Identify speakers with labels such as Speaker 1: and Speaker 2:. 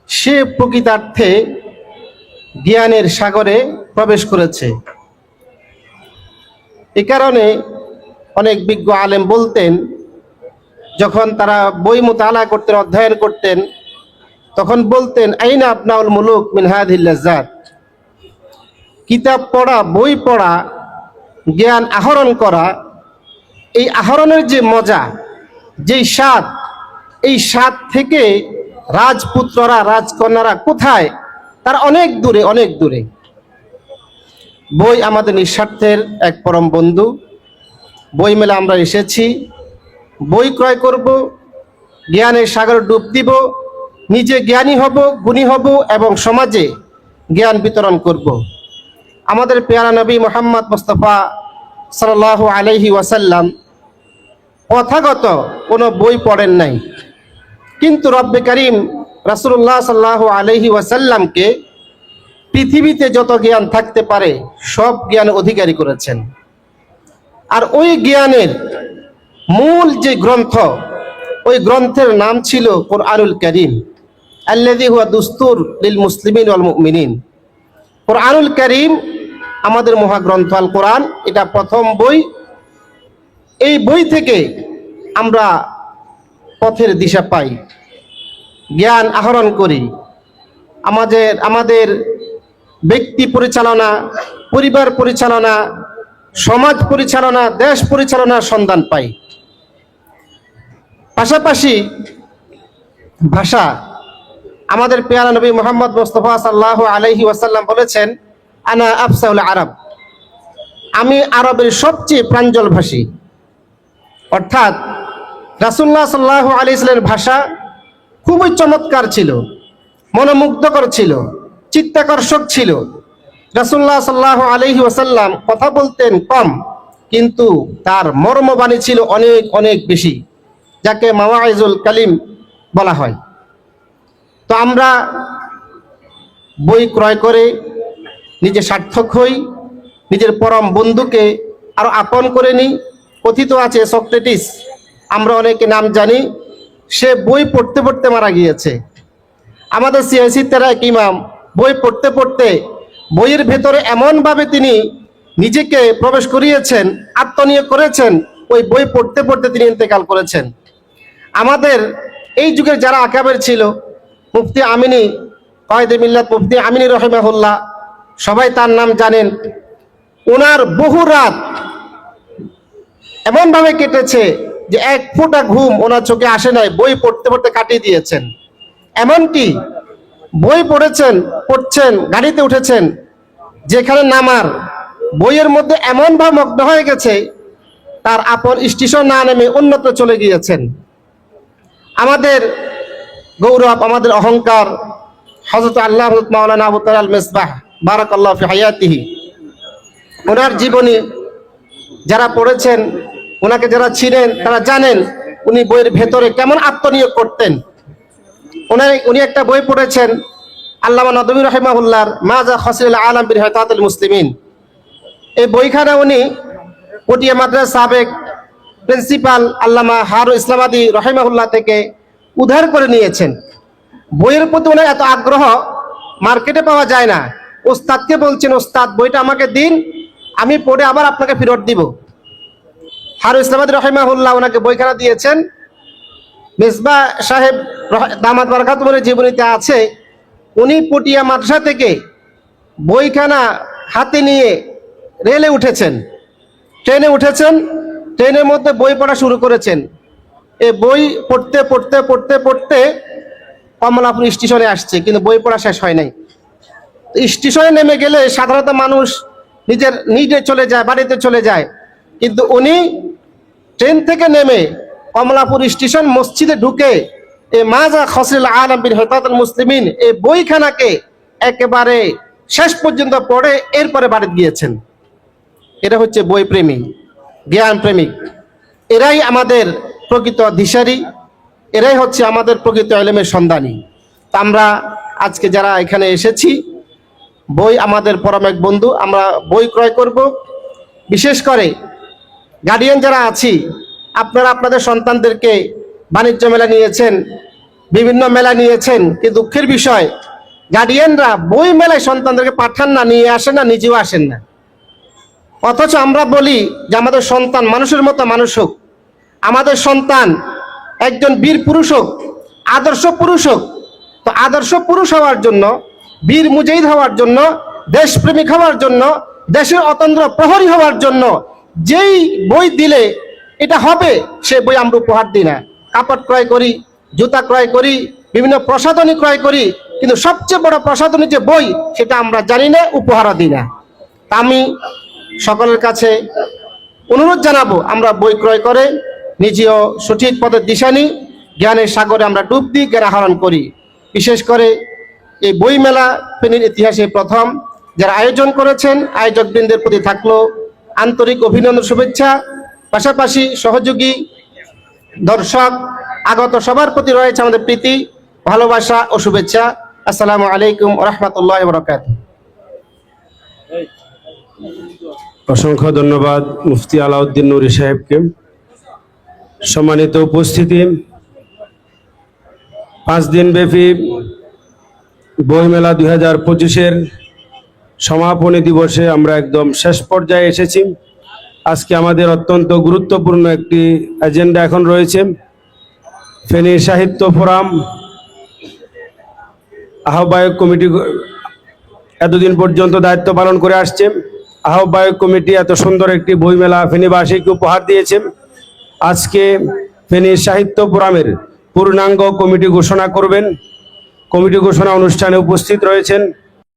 Speaker 1: সে প্রকৃতার্থে জ্ঞানের সাগরে প্রবেশ করেছে। এ কারণে অনেক বিজ্ঞ আলেম বলতেন, যখন তারা বই মুতালা করতেন, অধ্যয়ন করতেন, তখন বলতেন আইনা আবনাউল মুলুক মিন হাযিহিল লাজ্জাত। কিতাব পড়া, বই পড়া, জ্ঞান আহরণ করা, এই আহরণের যে মজা, যেই স্বাদ, এই স্বাদ থেকে রাজপুত্ররা, রাজকন্যারা কোথায়? তারা অনেক দূরে, অনেক দূরে। বই আমাদের নিঃস্বার্থের এক পরম বন্ধু। বই মেলা আমরা এসেছি, বই ক্রয় করব, জ্ঞানের সাগরে ডুব দিব, নিজে জ্ঞানী হব, গুণী হব এবং সমাজে জ্ঞান বিতরণ করব। আমাদের পেয়ারা নবী মুহাম্মদ মুস্তাফা সাল্লাল্লাহু আলাইহি ওয়াসাল্লাম প্রথাগত কোনো বই পড়েন নাই, কিন্তু রব্বে করিম রাসূলুল্লাহ সাল্লাল্লাহু আলাইহি ওয়াসাল্লামকে পৃথিবীতে যত জ্ঞান থাকতে পারে সব জ্ঞান অধিকারী করেছেন। আর ওই জ্ঞানের মূল যে গ্রন্থ, ওই গ্রন্থের নাম ছিল কুরআনুল কারীম, আল্লাযী হুয়া দুস্তুর লিল মুসলিমিন ওয়াল মুমিনিন। কুরআনুল কারীম আমাদের মহাগ্রন্থ আল কোরআন, এটা প্রথম বই। এই বই থেকে আমরা পথের দিশা পাই, জ্ঞান আহরণ করি, আমাদের ব্যক্তি পরিচালনা, পরিবার পরিচালনা, সমাজ পরিচালনা, দেশ পরিচালনার সন্ধান পাই। পাশাপাশি ভাষা, আমাদের পেয়ারা নবী মুহাম্মদ মুস্তাফা সাল্লাল্লাহু আলাইহি ওয়াসাল্লাম বলেছেন, আনা আফসাহুল আরব, আমি আরবের সবচেয়ে প্রাঞ্জল ভাষী। অর্থাৎ রাসূলুল্লাহ সাল্লাল্লাহু আলাইহি ওয়াসাল্লামের ভাষা খুবই চমৎকার ছিল, মনোমুগ্ধকর ছিল, চিত্তাকর্ষক ছিল। রাসূলুল্লাহ সাল্লাল্লাহু আলাইহি ওয়াসাল্লাম কথা বলতেন কম, কিন্তু তার মর্মবাণী ছিল অনেক অনেক বেশি, যাকে মাওয়াইজুল কালিম বলা হয়। তো আমরা বই ক্রয় করে নিজে সার্থক হই, নিজের পরম বন্ধুকে আরো আপন করে নিই। কথিত আছে সক্রেটিস, আমরা অনেকে নাম জানি, সে বই পড়তে পড়তে মারা গিয়েছে। আমাদের সিয়াসিরা এক ইমাম বই পড়তে পড়তে বইয়ের ভেতরে এমনভাবে তিনি নিজেকে প্রবেশ করিয়েছেন, আত্মনিয়োগ করেছেন, ওই বই পড়তে পড়তে তিনি ইন্তেকাল করেছেন। আমাদের এই যুগের যারা আকাবের ছিল, মুফতি আমিনী, কয়েদে মিল্লাত মুফতি আমিনী রহিমাহুল্লাহ, সবাই তার নাম জানেন। ওনার বহু রাত এমনভাবে কেটেছে যে এক ফোঁটা ঘুম ওনার চোখে আসে নাই, বই পড়তে পড়তে কাটিয়ে দিয়েছেন। এমনকি বই পড়ছেন, গাড়িতে উঠেছেন, যেখানে নামার, বইয়ের মধ্যে এমনভাবে মগ্ন হয়ে গেছে, তার আপন স্টেশন না নেমে অন্যত্র চলে গিয়েছেন। আমাদের গৌরব, আমাদের অহংকার হযরত আল্লাহ হযরত মাওলানা আবু তাহের আল মিসবাহ বারাকাল্লাহু ফি হায়াতিহি, ওনার জীবনী যারা পড়েছেন, ওনাকে যারা ছিলেন তারা জানেন উনি বইয়ের ভেতরে কেমন আত্মনিয়োগ করতেন। উনি একটা বই পড়েছেন আল্লামা নদভী রাহিমাহুল্লাহর মাজা খাসিরুল আলাম বিল হিতাতুল মুসলিমিন। এই বইখানা উনি পটিয়া মাদ্রাসার সাবেক প্রিন্সিপাল আল্লামা হারু ইসলামাদি রাহিমাহুল্লাহ থেকে উদ্ধার করে নিয়েছেন। বইয়ের প্রতি ওনার এত আগ্রহ মার্কেটে পাওয়া যায় না। ওস্তাদকে বলছেন, ওস্তাদ বইটা আমাকে দিন, আমি পড়ে আবার আপনাকে ফেরত দিব। হারু ইসলামাদি রাহিমাহুল্লাহ ওনাকে বইখানা দিয়েছেন। মিসবাহ সাহেব দামাত বারাকাতুহুর জীবনীতে আছে, উনি পটিয়া মাদ্রাসা থেকে বইখানা হাতে নিয়ে রেলে উঠেছেন, ট্রেনে উঠেছেন, ট্রেনের মধ্যে বই পড়া শুরু করেছেন। এই বই পড়তে পড়তে পড়তে পড়তে কমলাপুর স্টেশনে আসছে, কিন্তু বই পড়া শেষ হয় নাই। স্টেশনে নেমে গেলে সাধারণত মানুষ নিজে চলে যায়, বাড়িতে চলে যায়, কিন্তু উনি ট্রেন থেকে নেমে কমলাপুর স্টেশন মসজিদে ঢুকে এই মাজা খাসিরুল আলাম বিল হিতাতুল মুসলিমিন এই বইখানাকে একেবারে শেষ পর্যন্ত পড়ে এরপরে বাড়িতে গিয়েছেন। এটা হচ্ছে বই প্রেমী, জ্ঞান প্রেমিক। এরাই আমাদের প্রকৃত দিশারি, এরাই হচ্ছে আমাদের প্রকৃত ইলমের সন্ধানী। তা আমরা আজকে যারা এখানে এসেছি, বই আমাদের পরম এক বন্ধু, আমরা বই ক্রয় করব। বিশেষ করে গার্ডিয়ান যারা আছি, আপনারা আপনাদের সন্তানদেরকে বাণিজ্য মেলা নিয়েছেন, বিভিন্ন মেলা নিয়েছেন, কিন্তু দুঃখের বিষয় গার্ডিয়ানরা বই মেলায় সন্তানদেরকে পাঠান না, নিয়ে আসেন না, নিজেও আসেন না। অথচ আমরা বলি যে আমাদের সন্তান মানুষের মতো মানুষ হোক, আমাদের সন্তান একজন বীর পুরুষ হোক, আদর্শ পুরুষ হোক। তো আদর্শ পুরুষ হওয়ার জন্য, বীর মুজাহিদ হওয়ার জন্য, দেশপ্রেমিক হওয়ার জন্য, দেশের অতন্ত্র প্রহরী হওয়ার জন্য যেই বই দিলে এটা হবে, সে বই আমরা উপহার দিই না। কাপড় ক্রয় করি, জুতা ক্রয় করি, বিভিন্ন প্রসাধনী ক্রয় করি, কিন্তু সবচেয়ে বড় প্রসাধনী যে বই, সেটা আমরা জানি না, উপহারও দিই না। তা আমি সকলের কাছে অনুরোধ জানাবো, আমরা বই ক্রয় করে নিজেও সঠিক পথের দিশা নিই, জ্ঞানের সাগরে আমরা ডুব দিই, জ্ঞান আহরণ করি। বিশেষ করে এই বই মেলা ফেনীর ইতিহাসে প্রথম। যারা আয়োজন করেছেন আয়োজকবৃন্দের প্রতি থাকলো আন্তরিক অভিনন্দন, শুভেচ্ছা। পাশাপাশি সহযোগী দর্শক আগত সবার প্রতি রয়েছে আমাদের প্রীতি, ভালোবাসা ও শুভেচ্ছা। আসসালামু আলাইকুম ওয়া রাহমাতুল্লাহি ওয়া বারাকাতুহু।
Speaker 2: অসংখ্য ধন্যবাদ মুফতি আলাউদ্দিন নুরী সাহেবকে। সম্মানিত উপস্থিতি, 5 দিন ব্যাপী বইমেলা 2025-এর সমাপনী দিবসে আমরা একদম শেষ পর্যায়ে এসেছি। আজকে আমাদের অত্যন্ত গুরুত্বপূর্ণ একটি এজেন্ডা এখন রয়েছে। ফেনী সাহিত্য ফোরাম আহ্বায়ক কমিটি এতদিন পর্যন্ত দায়িত্ব পালন করে আসছে। আহ্বায়ক কমিটি এত সুন্দর একটি বইমেলা ফেনীবাসীকে উপহার দিয়েছে। আজকে ফেনী সাহিত্য ফোরামের পূর্ণাঙ্গ কমিটি ঘোষণা করবেন। কমিটি ঘোষণা অনুষ্ঠানে উপস্থিত রয়েছেন